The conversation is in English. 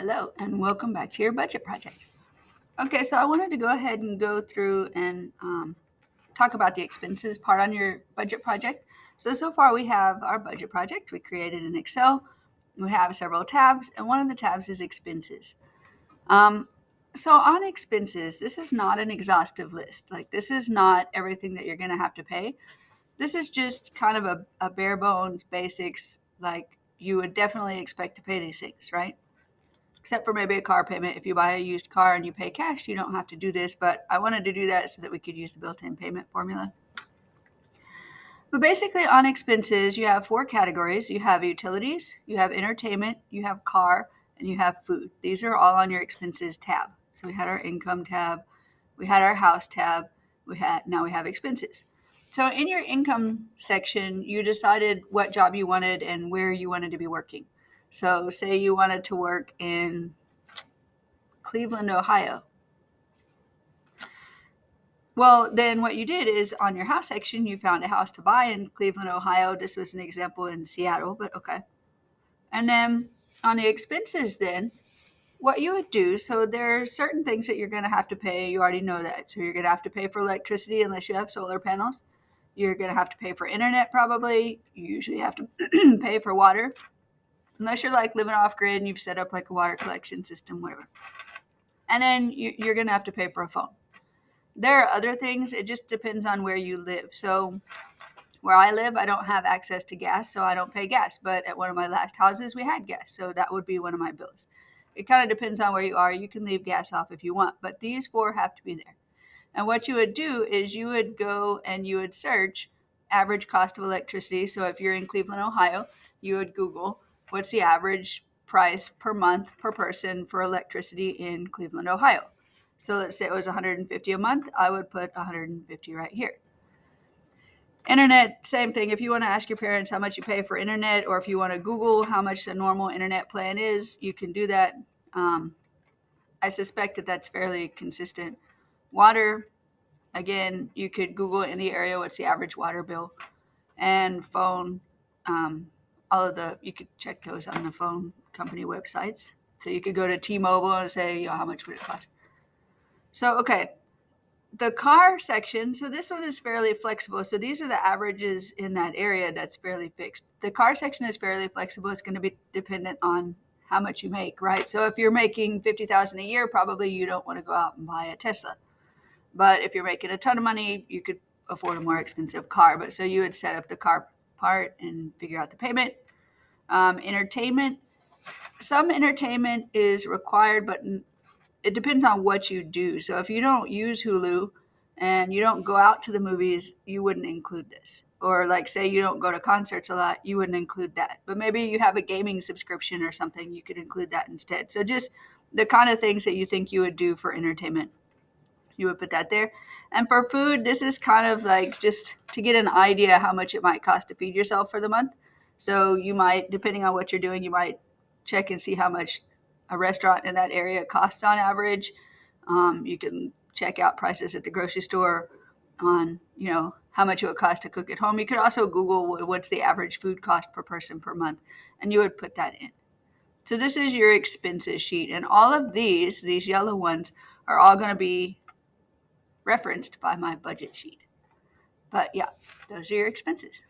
Hello, and welcome back to your budget project. Okay, so I wanted to go ahead and go through and talk about the expenses part on your budget project. So far we have our budget project. We created in Excel. We have several tabs, and one of the tabs is expenses. Um, so on expenses, this is not an exhaustive list. Like, this is not everything that you're going to have to pay. This is just kind of a bare bones basics, like you would definitely expect to pay these things, right? Except for maybe a car payment. If you buy a used car and you pay cash, you don't have to do this, but I wanted to do that so that we could use the built-in payment formula. But basically on expenses, you have four categories. You have utilities, you have entertainment, you have car, and you have food. These are all on your expenses tab. So we had our income tab, we had our house tab, now we have expenses. So in your income section, you decided what job you wanted and where you wanted to be working. So say you wanted to work in Cleveland, Ohio. Well, then what you did is on your house section, you found a house to buy in Cleveland, Ohio. This was an example in Seattle, but okay. And then on the expenses, then what you would do, so there are certain things that you're going to have to pay. You already know that. So you're going to have to pay for electricity unless you have solar panels. You're going to have to pay for internet probably. You usually have to pay for water unless you're like living off grid and you've set up like a water collection system, whatever. And then you're going to have to pay for a phone. There are other things. It just depends on where you live. So where I live, I don't have access to gas, so I don't pay gas. But at one of my last houses, we had gas. So that would be one of my bills. It kind of depends on where you are. You can leave gas off if you want, but these four have to be there. And what you would do is you would go and you would search average cost of electricity. So if you're in Cleveland, Ohio, you would Google what's the average price per month per person for electricity in Cleveland, Ohio. So let's say it was 150 a month, I would put 150 right here. Internet, same thing. If you want to ask your parents how much you pay for internet, or if you want to Google how much a normal internet plan is, you can do that. I suspect that that's fairly consistent. Water, again, you could Google in the area what's the average water bill, and phone. All of the you could check those on the phone company websites. So you could go to T-Mobile and say, how much would it cost? So okay, the car section, so this one is fairly flexible. So these are the averages in that area that's fairly fixed. The car section is fairly flexible. It's going to be dependent on how much you make, right? So if you're making 50,000 a year, probably you don't want to go out and buy a Tesla. But if you're making a ton of money, you could afford a more expensive car. But so you would set up the car part and figure out the payment. Entertainment, some entertainment is required, but it depends on what you do. So if you don't use Hulu and you don't go out to the movies, you wouldn't include this. Or like say you don't go to concerts a lot, you wouldn't include that. But maybe you have a gaming subscription or something, you could include that instead. So just the kind of things that you think you would do for entertainment, you would put that there. And for food, this is kind of like just to get an idea how much it might cost to feed yourself for the month. So you might, depending on what you're doing, you might check and see how much a restaurant in that area costs on average. You can check out prices at the grocery store on, how much it would cost to cook at home. You could also Google what's the average food cost per person per month, and you would put that in. So this is your expenses sheet, and all of these yellow ones, are all going to be referenced by my budget sheet. But yeah, those are your expenses.